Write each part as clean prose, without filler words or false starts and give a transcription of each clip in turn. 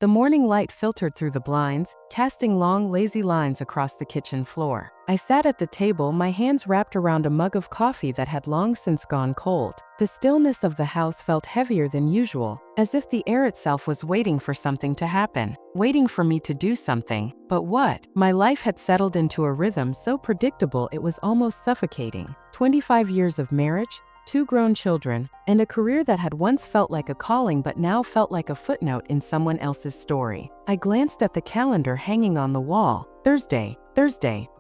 The morning light filtered through the blinds, casting long, lazy lines across the kitchen floor. I sat at the table, my hands wrapped around a mug of coffee that had long since gone cold. The stillness of the house felt heavier than usual, as if the air itself was waiting for something to happen, waiting for me to do something. But what? My life had settled into a rhythm so predictable it was almost suffocating. 25 years of marriage, 2 grown children, and a career that had once felt like a calling but now felt like a footnote in someone else's story. I glanced at the calendar hanging on the wall. Thursday.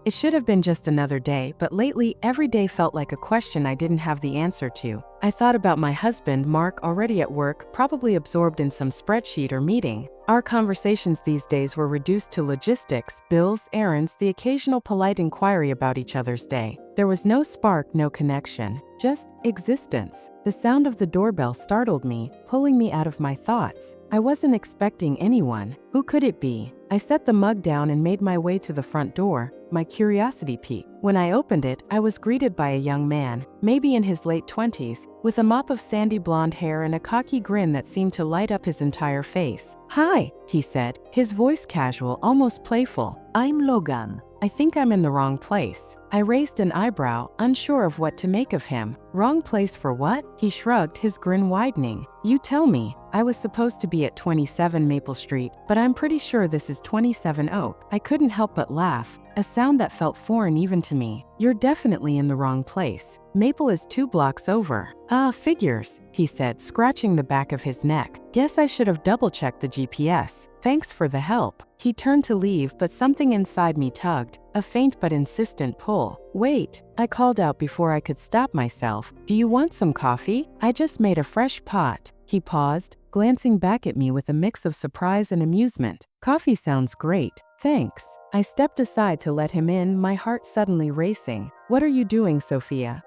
It should have been just another day, but lately every day felt like a question I didn't have the answer to. I thought about my husband, Mark, already at work, probably absorbed in some spreadsheet or meeting. Our conversations these days were reduced to logistics, bills, errands, the occasional polite inquiry about each other's day. There was no spark, no connection, just existence. The sound of the doorbell startled me, pulling me out of my thoughts. I wasn't expecting anyone. Who could it be? I set the mug down and made my way to the front door, my curiosity piqued. When I opened it, I was greeted by a young man, maybe in his late 20s, with a mop of sandy blonde hair and a cocky grin that seemed to light up his entire face. "Hi," he said, his voice casual, almost playful. "I'm Logan. I think I'm in the wrong place." I raised an eyebrow, unsure of what to make of him. "Wrong place for what?" He shrugged, his grin widening. "You tell me. I was supposed to be at 27 Maple Street, but I'm pretty sure this is 27 Oak." I couldn't help but laugh, a sound that felt foreign even to me. "You're definitely in the wrong place. Maple is 2 blocks over." "Ah, figures," he said, scratching the back of his neck. "Guess I should have double-checked the GPS. Thanks for the help." He turned to leave, but something inside me tugged, a faint but insistent pull. "Wait," I called out before I could stop myself. "Do you want some coffee? I just made a fresh pot." He paused, glancing back at me with a mix of surprise and amusement. "Coffee sounds great. Thanks." I stepped aside to let him in, my heart suddenly racing. "What are you doing, Sophia?"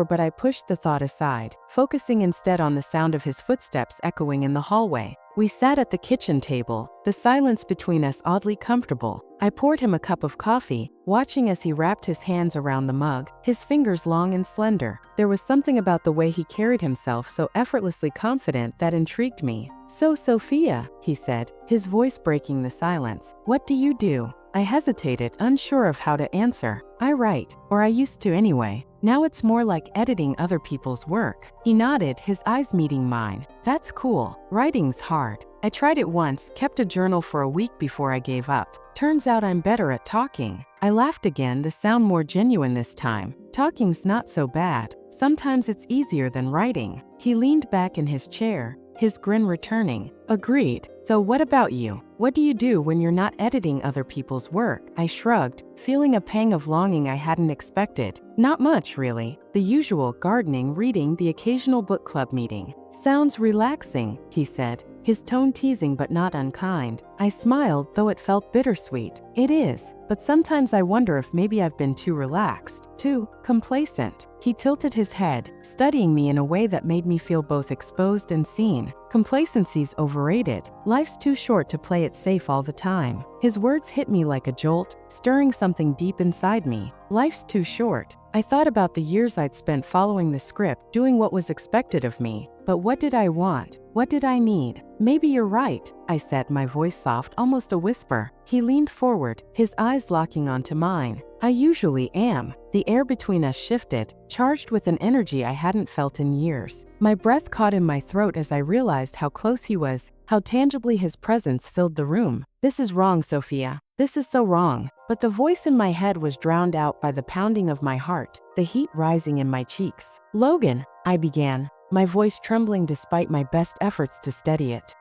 But I pushed the thought aside, focusing instead on the sound of his footsteps echoing in the hallway. We sat at the kitchen table, the silence between us oddly comfortable. I poured him a cup of coffee, watching as he wrapped his hands around the mug, his fingers long and slender. There was something about the way he carried himself, so effortlessly confident, that intrigued me. "So, Sophia," he said, his voice breaking the silence, "what do you do?" I hesitated, unsure of how to answer. "I write, or I used to anyway. Now it's more like editing other people's work." He nodded, his eyes meeting mine. "That's cool. Writing's hard. I tried it once, kept a journal for a week before I gave up. Turns out I'm better at talking." I laughed again, the sound more genuine this time. "Talking's not so bad. Sometimes it's easier than writing." He leaned back in his chair, his grin returning. "Agreed. So what about you? What do you do when you're not editing other people's work?" I shrugged, feeling a pang of longing I hadn't expected. "Not much, really. The usual: gardening, reading, the occasional book club meeting." "Sounds relaxing," he said, his tone teasing but not unkind. I smiled, though it felt bittersweet. "It is, but sometimes I wonder if maybe I've been too relaxed, too complacent." He tilted his head, studying me in a way that made me feel both exposed and seen. "Complacency's overrated. Life's too short to play it safe all the time." His words hit me like a jolt, stirring something deep inside me. Life's too short. I thought about the years I'd spent following the script, doing what was expected of me. But what did I want? What did I need? "Maybe you're right," I said, my voice soft, almost a whisper. He leaned forward, his eyes locking onto mine. "I usually am." The air between us shifted, charged with an energy I hadn't felt in years. My breath caught in my throat as I realized how close he was, how tangibly his presence filled the room. "This is wrong, Sophia. This is so wrong." But the voice in my head was drowned out by the pounding of my heart, the heat rising in my cheeks. "Logan," I began, my voice trembling despite my best efforts to steady it.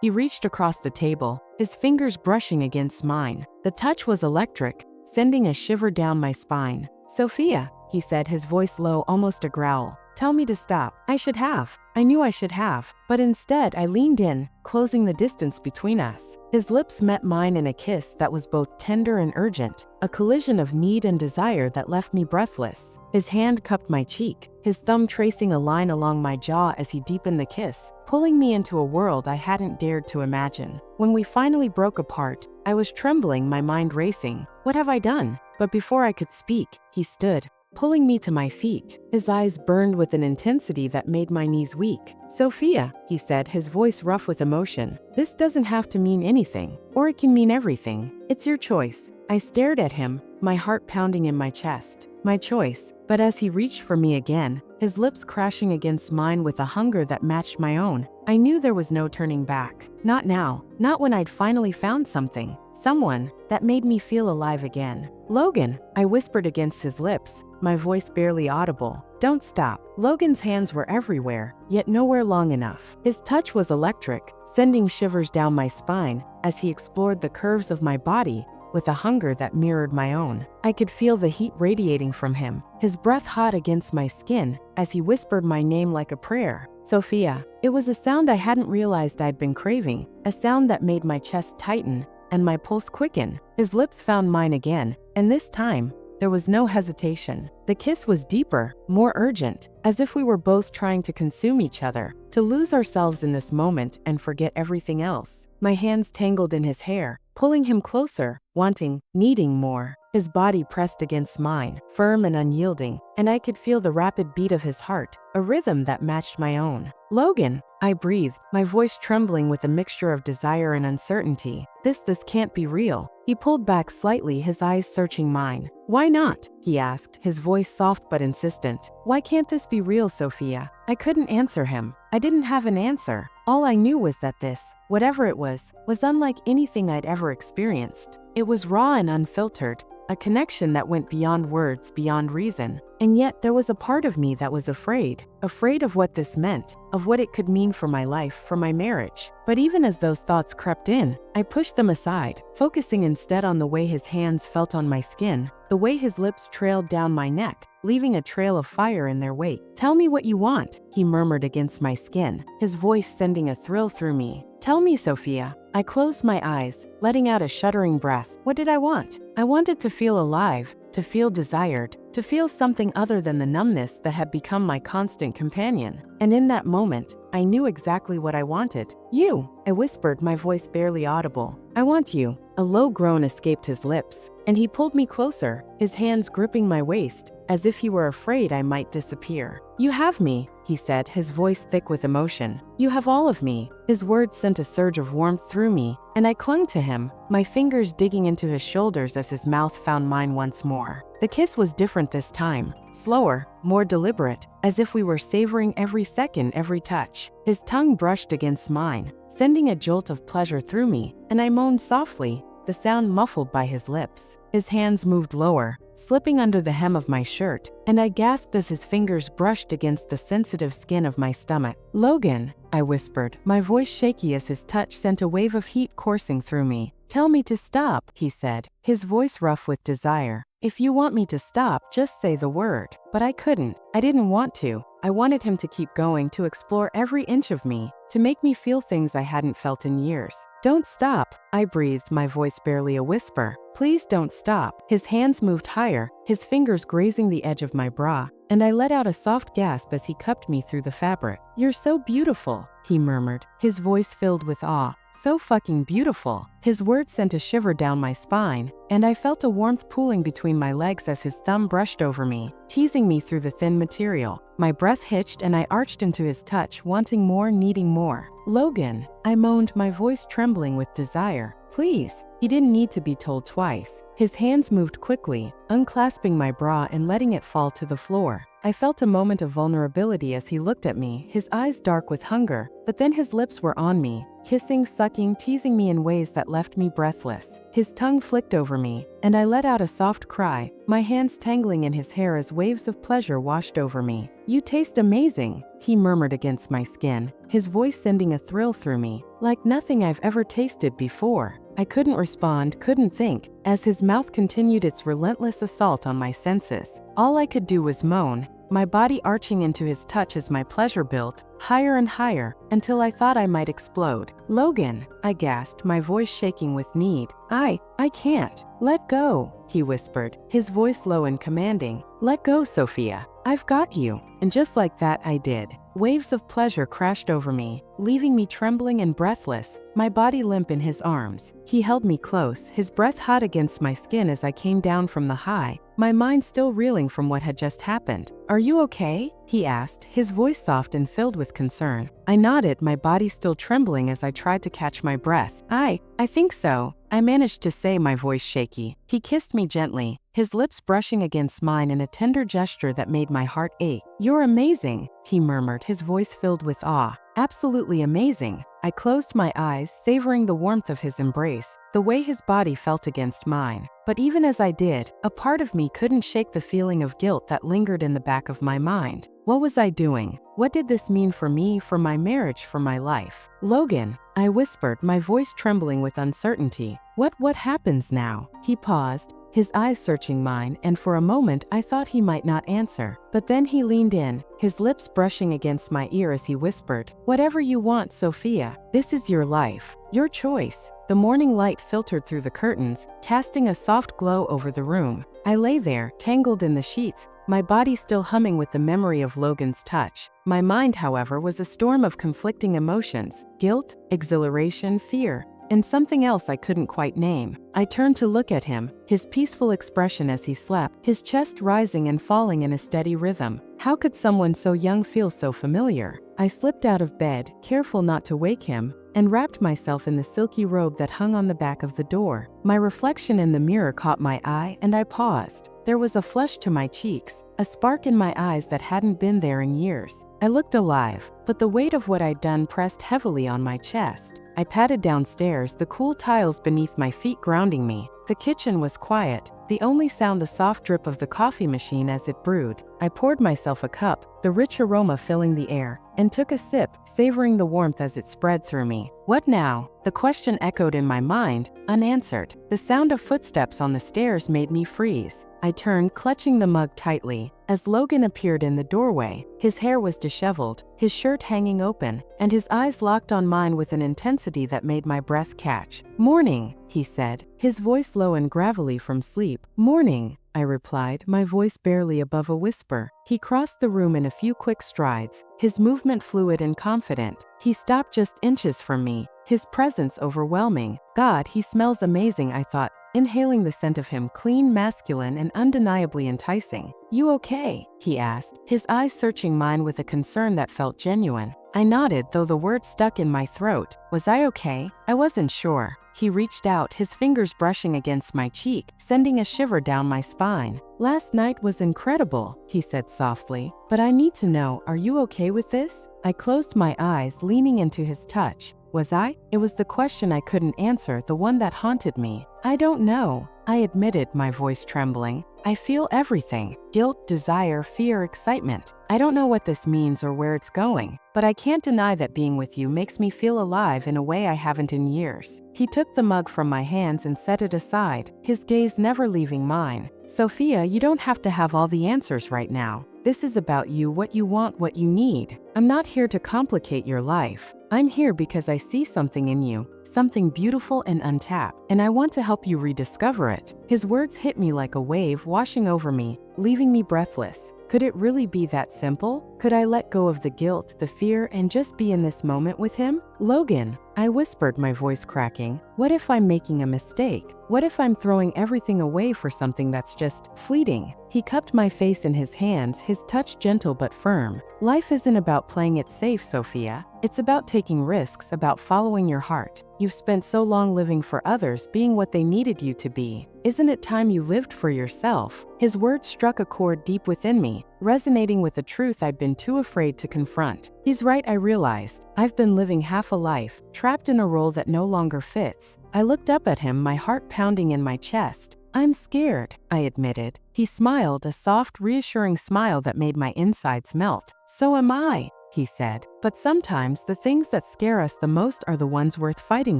He reached across the table, his fingers brushing against mine. The touch was electric, sending a shiver down my spine. "Sophia," he said, his voice low, almost a growl. "Tell me to stop." I should have. I knew I should have. But instead, I leaned in, closing the distance between us. His lips met mine in a kiss that was both tender and urgent, a collision of need and desire that left me breathless. His hand cupped my cheek, his thumb tracing a line along my jaw as he deepened the kiss, pulling me into a world I hadn't dared to imagine. When we finally broke apart, I was trembling, my mind racing. What have I done? But before I could speak, he stood, pulling me to my feet. His eyes burned with an intensity that made my knees weak. "Sophia," he said, his voice rough with emotion, "this doesn't have to mean anything, or it can mean everything. It's your choice." I stared at him, my heart pounding in my chest. My choice. But as he reached for me again, his lips crashing against mine with a hunger that matched my own, I knew there was no turning back. Not now. Not when I'd finally found something. Someone that made me feel alive again. "Logan," I whispered against his lips, my voice barely audible. "Don't stop." Logan's hands were everywhere, yet nowhere long enough. His touch was electric, sending shivers down my spine as he explored the curves of my body with a hunger that mirrored my own. I could feel the heat radiating from him, his breath hot against my skin as he whispered my name like a prayer. "Sophia." It was a sound I hadn't realized I'd been craving, a sound that made my chest tighten and my pulse quicken. His lips found mine again, and this time, there was no hesitation. The kiss was deeper, more urgent, as if we were both trying to consume each other, to lose ourselves in this moment and forget everything else. My hands tangled in his hair, pulling him closer, wanting, needing more. His body pressed against mine, firm and unyielding, and I could feel the rapid beat of his heart, a rhythm that matched my own. "Logan," I breathed, my voice trembling with a mixture of desire and uncertainty. This can't be real." He pulled back slightly, his eyes searching mine. "Why not?" he asked, his voice soft but insistent. "Why can't this be real, Sophia?" I couldn't answer him. I didn't have an answer. All I knew was that this, whatever it was unlike anything I'd ever experienced. It was raw and unfiltered, a connection that went beyond words, beyond reason. And yet there was a part of me that was afraid of what this meant, of what it could mean for my life, for my marriage. But even as those thoughts crept in, I pushed them aside, focusing instead on the way his hands felt on my skin, the way his lips trailed down my neck, leaving a trail of fire in their wake. "Tell me what you want," he murmured against my skin, his voice sending a thrill through me. "Tell me, Sophia." I closed my eyes, letting out a shuddering breath. What did I want? I wanted to feel alive, to feel desired, to feel something other than the numbness that had become my constant companion. And in that moment, I knew exactly what I wanted. "You," I whispered, my voice barely audible. "I want you." A low groan escaped his lips, and he pulled me closer, his hands gripping my waist, as if he were afraid I might disappear. "You have me," he said, his voice thick with emotion. "You have all of me." His words sent a surge of warmth through me, and I clung to him, my fingers digging into his shoulders as his mouth found mine once more. The kiss was different this time, slower, more deliberate, as if we were savoring every second, every touch. His tongue brushed against mine, sending a jolt of pleasure through me, and I moaned softly, the sound muffled by his lips. His hands moved lower, slipping under the hem of my shirt, and I gasped as his fingers brushed against the sensitive skin of my stomach. "Logan," I whispered, my voice shaky as his touch sent a wave of heat coursing through me. "Tell me to stop," he said, his voice rough with desire. "If you want me to stop, just say the word." But I couldn't. I didn't want to. I wanted him to keep going, to explore every inch of me, to make me feel things I hadn't felt in years. "Don't stop," I breathed, my voice barely a whisper. "Please don't stop." His hands moved higher, his fingers grazing the edge of my bra, and I let out a soft gasp as he cupped me through the fabric. "You're so beautiful," he murmured, his voice filled with awe. "So fucking beautiful." His words sent a shiver down my spine, and I felt a warmth pooling between my legs as his thumb brushed over me, teasing me through the thin material. My breath hitched and I arched into his touch, wanting more, needing more. "Logan," I moaned, my voice trembling with desire. "Please." He didn't need to be told twice. His hands moved quickly, unclasping my bra and letting it fall to the floor. I felt a moment of vulnerability as he looked at me, his eyes dark with hunger, but then his lips were on me, kissing, sucking, teasing me in ways that left me breathless. His tongue flicked over me, and I let out a soft cry, my hands tangling in his hair as waves of pleasure washed over me. "You taste amazing," he murmured against my skin, his voice sending a thrill through me, like nothing I've ever tasted before. I couldn't respond, couldn't think, as his mouth continued its relentless assault on my senses. All I could do was moan, my body arching into his touch as my pleasure built, higher and higher, until I thought I might explode. "Logan," I gasped, my voice shaking with need. I can't. Let go," he whispered, his voice low and commanding. "Let go, Sophia." "I've got you." And just like that, I did. Waves of pleasure crashed over me, leaving me trembling and breathless, my body limp in his arms. He held me close, his breath hot against my skin as I came down from the high, my mind still reeling from what had just happened. "Are you okay?" he asked, his voice soft and filled with concern. I nodded, my body still trembling as I tried to catch my breath. I think so," I managed to say, my voice shaky. He kissed me gently, his lips brushing against mine in a tender gesture that made my heart ache. "You're amazing," he murmured, his voice filled with awe. "Absolutely amazing." I closed my eyes, savoring the warmth of his embrace, the way his body felt against mine. But even as I did, a part of me couldn't shake the feeling of guilt that lingered in the back of my mind. What was I doing? What did this mean for me, for my marriage, for my life? "Logan," I whispered, my voice trembling with uncertainty. What happens now?" He paused, his eyes searching mine, and for a moment I thought he might not answer. But then he leaned in, his lips brushing against my ear as he whispered, "Whatever you want, Sophia. This is your life, your choice." The morning light filtered through the curtains, casting a soft glow over the room. I lay there, tangled in the sheets, my body still humming with the memory of Logan's touch. My mind, however, was a storm of conflicting emotions: guilt, exhilaration, fear, and something else I couldn't quite name. I turned to look at him, his peaceful expression as he slept, his chest rising and falling in a steady rhythm. How could someone so young feel so familiar? I slipped out of bed, careful not to wake him, and wrapped myself in the silky robe that hung on the back of the door. My reflection in the mirror caught my eye, and I paused. There was a flush to my cheeks, a spark in my eyes that hadn't been there in years. I looked alive, but the weight of what I'd done pressed heavily on my chest. I padded downstairs, the cool tiles beneath my feet grounding me. The kitchen was quiet, the only sound the soft drip of the coffee machine as it brewed. I poured myself a cup, the rich aroma filling the air, and took a sip, savoring the warmth as it spread through me. "What now?" The question echoed in my mind, unanswered. The sound of footsteps on the stairs made me freeze. I turned, clutching the mug tightly, as Logan appeared in the doorway. His hair was disheveled, his shirt hanging open, and his eyes locked on mine with an intensity that made my breath catch. "Morning," he said, his voice low and gravelly from sleep. "Morning," I replied, my voice barely above a whisper. He crossed the room in a few quick strides, his movement fluid and confident. He stopped just inches from me, his presence overwhelming. God, he smells amazing, I thought, inhaling the scent of him, clean, masculine, and undeniably enticing. "You okay?" he asked, his eyes searching mine with a concern that felt genuine. I nodded, though the words stuck in my throat. Was I okay? I wasn't sure. He reached out, his fingers brushing against my cheek, sending a shiver down my spine. "Last night was incredible," he said softly. "But I need to know, are you okay with this?" I closed my eyes, leaning into his touch. Was I? It was the question I couldn't answer, the one that haunted me. "I don't know," I admitted, my voice trembling. "I feel everything: guilt, desire, fear, excitement. I don't know what this means or where it's going, but I can't deny that being with you makes me feel alive in a way I haven't in years." He took the mug from my hands and set it aside, his gaze never leaving mine. "Sophia, you don't have to have all the answers right now. This is about you, what you want, what you need. I'm not here to complicate your life. I'm here because I see something in you, something beautiful and untapped, and I want to help you rediscover it." His words hit me like a wave, washing over me, leaving me breathless. Could it really be that simple? Could I let go of the guilt, the fear, and just be in this moment with him? "Logan," I whispered, my voice cracking. "What if I'm making a mistake? What if I'm throwing everything away for something that's just fleeting?" He cupped my face in his hands, his touch gentle but firm. "Life isn't about playing it safe, Sophia. It's about taking risks, about following your heart. You've spent so long living for others, being what they needed you to be. Isn't it time you lived for yourself?" His words struck a chord deep within me, resonating with a truth I'd been too afraid to confront. He's right, I realized. I've been living half a life, trapped in a role that no longer fits. I looked up at him, my heart pounding in my chest. "I'm scared," I admitted. He smiled, a soft, reassuring smile that made my insides melt. "So am I," he said. "But sometimes the things that scare us the most are the ones worth fighting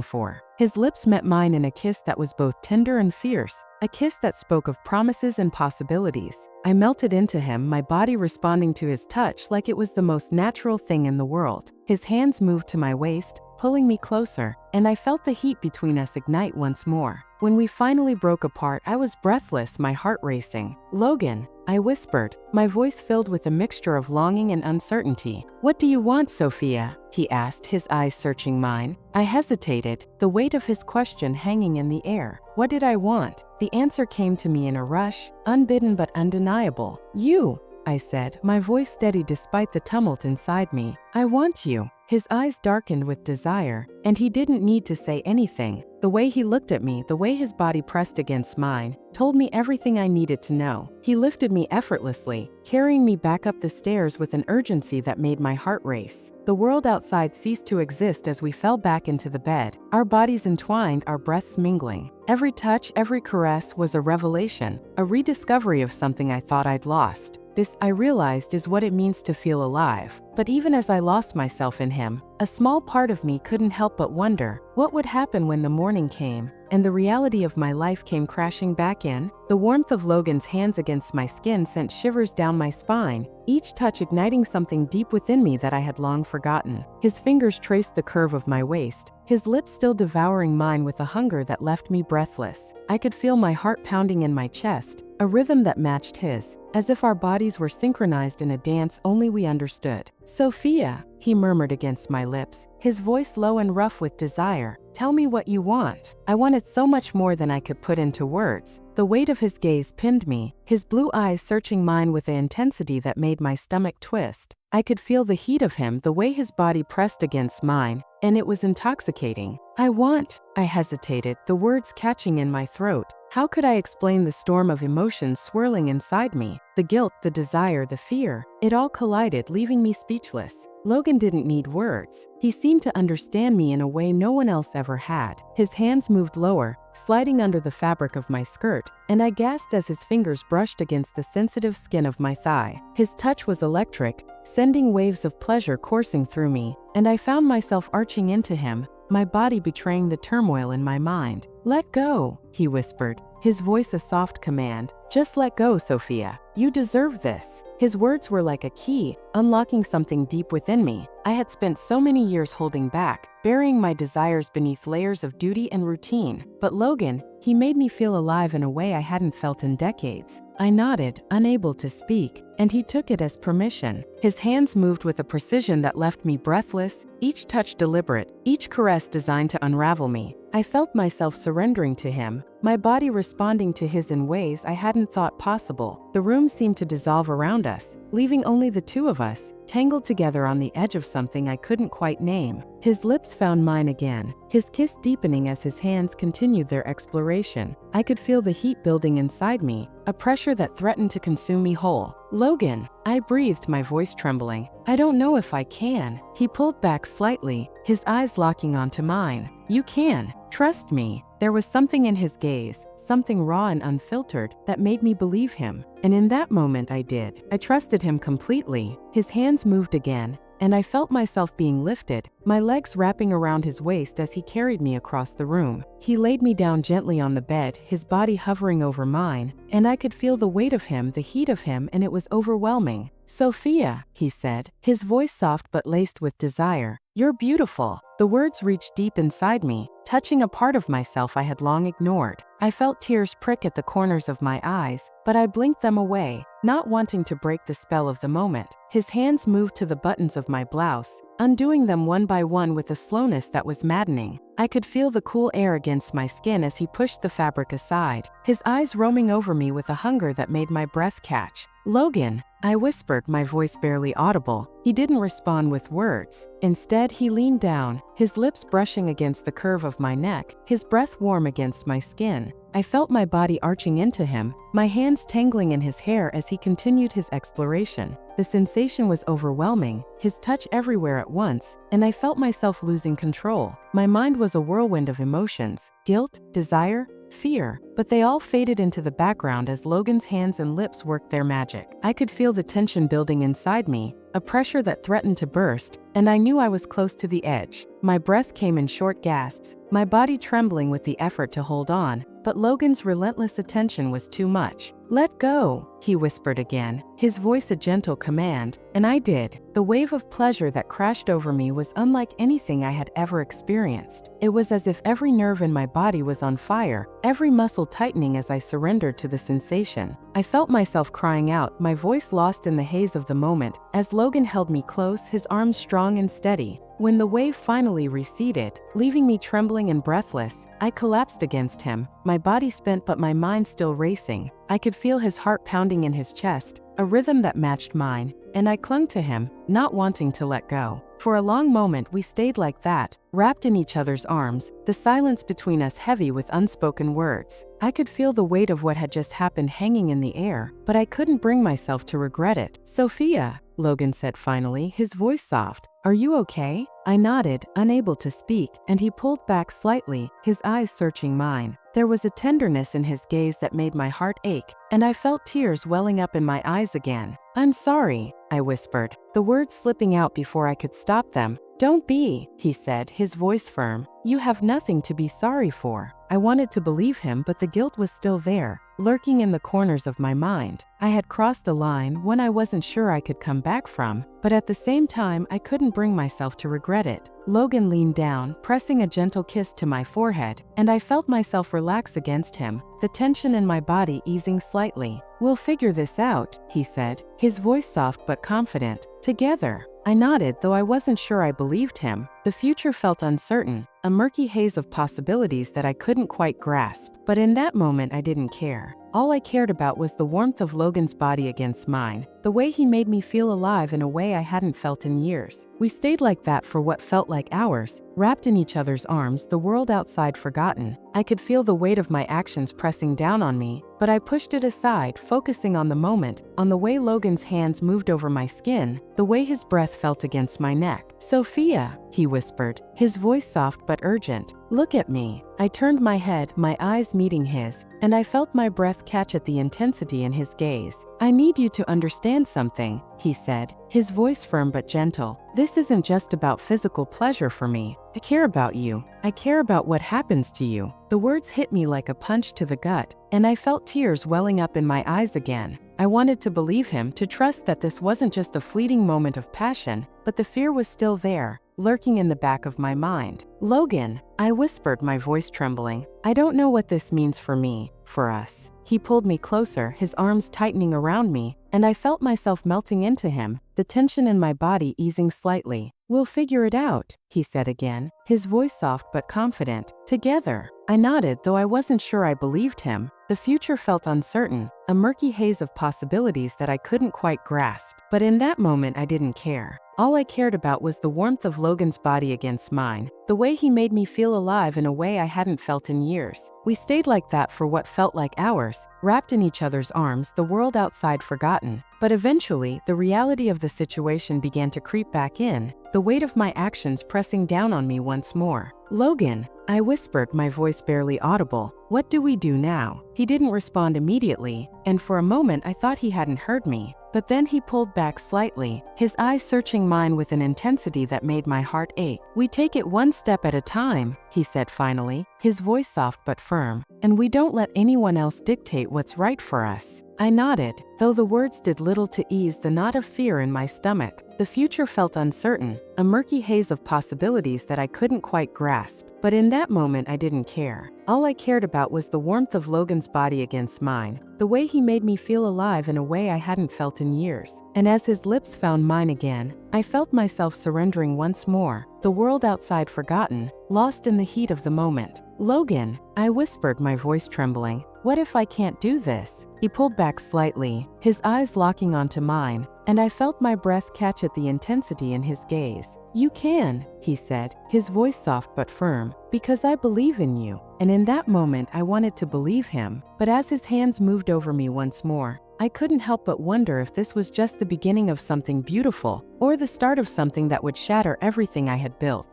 for." His lips met mine in a kiss that was both tender and fierce, a kiss that spoke of promises and possibilities. I melted into him, my body responding to his touch like it was the most natural thing in the world. His hands moved to my waist, pulling me closer, and I felt the heat between us ignite once more. When we finally broke apart, I was breathless, my heart racing. "Logan," I whispered, my voice filled with a mixture of longing and uncertainty. What do you want, Sophia? He asked, his eyes searching mine. I hesitated, the weight of his question hanging in the air. What did I want? The answer came to me in a rush, unbidden but undeniable. You, I said, my voice steady despite the tumult inside me. I want you. His eyes darkened with desire, and he didn't need to say anything. The way he looked at me, the way his body pressed against mine, told me everything I needed to know. He lifted me effortlessly, carrying me back up the stairs with an urgency that made my heart race. The world outside ceased to exist as we fell back into the bed, our bodies entwined, our breaths mingling. Every touch, every caress was a revelation, a rediscovery of something I thought I'd lost. This, I realized, is what it means to feel alive. But even as I lost myself in him, a small part of me couldn't help but wonder, what would happen when the morning came, and the reality of my life came crashing back in? The warmth of Logan's hands against my skin sent shivers down my spine, each touch igniting something deep within me that I had long forgotten. His fingers traced the curve of my waist, his lips still devouring mine with a hunger that left me breathless. I could feel my heart pounding in my chest, a rhythm that matched his, as if our bodies were synchronized in a dance only we understood. Sophia, he murmured against my lips, his voice low and rough with desire. Tell me what you want. I wanted so much more than I could put into words. The weight of his gaze pinned me, his blue eyes searching mine with an intensity that made my stomach twist. I could feel the heat of him, the way his body pressed against mine, and it was intoxicating. I hesitated, the words catching in my throat. How could I explain the storm of emotions swirling inside me? The guilt, the desire, the fear. It all collided, leaving me speechless. Logan didn't need words. He seemed to understand me in a way no one else ever had. His hands moved lower, sliding under the fabric of my skirt, and I gasped as his fingers brushed against the sensitive skin of my thigh. His touch was electric, sending waves of pleasure coursing through me, and I found myself arching into him, my body betraying the turmoil in my mind. Let go, he whispered, his voice a soft command. Just let go, Sophia. You deserve this. His words were like a key, unlocking something deep within me. I had spent so many years holding back, burying my desires beneath layers of duty and routine. But Logan, he made me feel alive in a way I hadn't felt in decades. I nodded, unable to speak, and he took it as permission. His hands moved with a precision that left me breathless, each touch deliberate, each caress designed to unravel me. I felt myself surrendering to him, my body responding to his in ways I hadn't thought possible. The room seemed to dissolve around us, leaving only the two of us, tangled together on the edge of something I couldn't quite name. His lips found mine again, his kiss deepening as his hands continued their exploration. I could feel the heat building inside me, a pressure that threatened to consume me whole. Logan, I breathed, my voice trembling. I don't know if I can. He pulled back slightly, his eyes locking onto mine. You can. Trust me. There was something in his gaze, something raw and unfiltered, that made me believe him. And in that moment I did. I trusted him completely. His hands moved again, and I felt myself being lifted, my legs wrapping around his waist as he carried me across the room. He laid me down gently on the bed, his body hovering over mine, and I could feel the weight of him, the heat of him, and it was overwhelming. Sophia, he said, his voice soft but laced with desire. You're beautiful. The words reached deep inside me, touching a part of myself I had long ignored. I felt tears prick at the corners of my eyes, but I blinked them away, not wanting to break the spell of the moment. His hands moved to the buttons of my blouse, undoing them one by one with a slowness that was maddening. I could feel the cool air against my skin as he pushed the fabric aside, his eyes roaming over me with a hunger that made my breath catch. Logan, I whispered, my voice barely audible. He didn't respond with words. Instead, he leaned down, his lips brushing against the curve of my neck, his breath warm against my skin. I felt my body arching into him, my hands tangling in his hair as he continued his exploration. The sensation was overwhelming, his touch everywhere at once, and I felt myself losing control. My mind was a whirlwind of emotions, guilt, desire, fear, but they all faded into the background as Logan's hands and lips worked their magic. I could feel the tension building inside me, a pressure that threatened to burst, and I knew I was close to the edge. My breath came in short gasps, my body trembling with the effort to hold on, but Logan's relentless attention was too much. "Let go," he whispered again, his voice a gentle command, and I did. The wave of pleasure that crashed over me was unlike anything I had ever experienced. It was as if every nerve in my body was on fire, every muscle tightening as I surrendered to the sensation. I felt myself crying out, my voice lost in the haze of the moment, as Logan held me close, his arms strong and steady. When the wave finally receded, leaving me trembling and breathless, I collapsed against him, my body spent but my mind still racing. I could feel his heart pounding in his chest, a rhythm that matched mine, and I clung to him, not wanting to let go. For a long moment we stayed like that, wrapped in each other's arms, the silence between us heavy with unspoken words. I could feel the weight of what had just happened hanging in the air, but I couldn't bring myself to regret it. "Sophia," Logan said finally, his voice soft. "Are you okay?" I nodded, unable to speak, and he pulled back slightly, his eyes searching mine. There was a tenderness in his gaze that made my heart ache, and I felt tears welling up in my eyes again. "I'm sorry," I whispered, the words slipping out before I could stop them. "Don't be," he said, his voice firm. "You have nothing to be sorry for." I wanted to believe him, but the guilt was still there, lurking in the corners of my mind. I had crossed a line, one I wasn't sure I could come back from, but at the same time I couldn't bring myself to regret it. Logan leaned down, pressing a gentle kiss to my forehead, and I felt myself relax against him, the tension in my body easing slightly. "We'll figure this out," he said, his voice soft but confident. "Together." I nodded, though I wasn't sure I believed him. The future felt uncertain, a murky haze of possibilities that I couldn't quite grasp. But in that moment I didn't care. All I cared about was the warmth of Logan's body against mine, the way he made me feel alive in a way I hadn't felt in years. We stayed like that for what felt like hours, wrapped in each other's arms, the world outside forgotten. I could feel the weight of my actions pressing down on me, but I pushed it aside, focusing on the moment, on the way Logan's hands moved over my skin, the way his breath felt against my neck. "Sophia," he whispered, his voice soft but urgent. "Look at me." I turned my head, my eyes meeting his, and I felt my breath catch at the intensity in his gaze. "I need you to understand something," he said, his voice firm but gentle. "This isn't just about physical pleasure for me. I care about you. I care about what happens to you." The words hit me like a punch to the gut, and I felt tears welling up in my eyes again. I wanted to believe him, to trust that this wasn't just a fleeting moment of passion, but the fear was still there, lurking in the back of my mind. "Logan," I whispered, my voice trembling, "I don't know what this means for me, for us." He pulled me closer, his arms tightening around me, and I felt myself melting into him, the tension in my body easing slightly. "We'll figure it out," he said again, his voice soft but confident. "Together." I nodded, though I wasn't sure I believed him. The future felt uncertain, a murky haze of possibilities that I couldn't quite grasp. But in that moment I didn't care. All I cared about was the warmth of Logan's body against mine, the way he made me feel alive in a way I hadn't felt in years. We stayed like that for what felt like hours, wrapped in each other's arms, the world outside forgotten. But eventually, the reality of the situation began to creep back in, the weight of my actions pressing down on me once more. "Logan," I whispered, my voice barely audible, "what do we do now?" He didn't respond immediately, and for a moment I thought he hadn't heard me. But then he pulled back slightly, his eyes searching mine with an intensity that made my heart ache. "We take it one step at a time," he said finally, his voice soft but firm, "and we don't let anyone else dictate what's right for us." I nodded, though the words did little to ease the knot of fear in my stomach. The future felt uncertain, a murky haze of possibilities that I couldn't quite grasp. But in that moment I didn't care. All I cared about was the warmth of Logan's body against mine, the way he made me feel alive in a way I hadn't felt in years. And as his lips found mine again, I felt myself surrendering once more, the world outside forgotten, lost in the heat of the moment. "Logan," I whispered, my voice trembling, "what if I can't do this?" He pulled back slightly, his eyes locking onto mine, and I felt my breath catch at the intensity in his gaze. "You can," he said, his voice soft but firm, "because I believe in you." And in that moment I wanted to believe him, but as his hands moved over me once more, I couldn't help but wonder if this was just the beginning of something beautiful, or the start of something that would shatter everything I had built.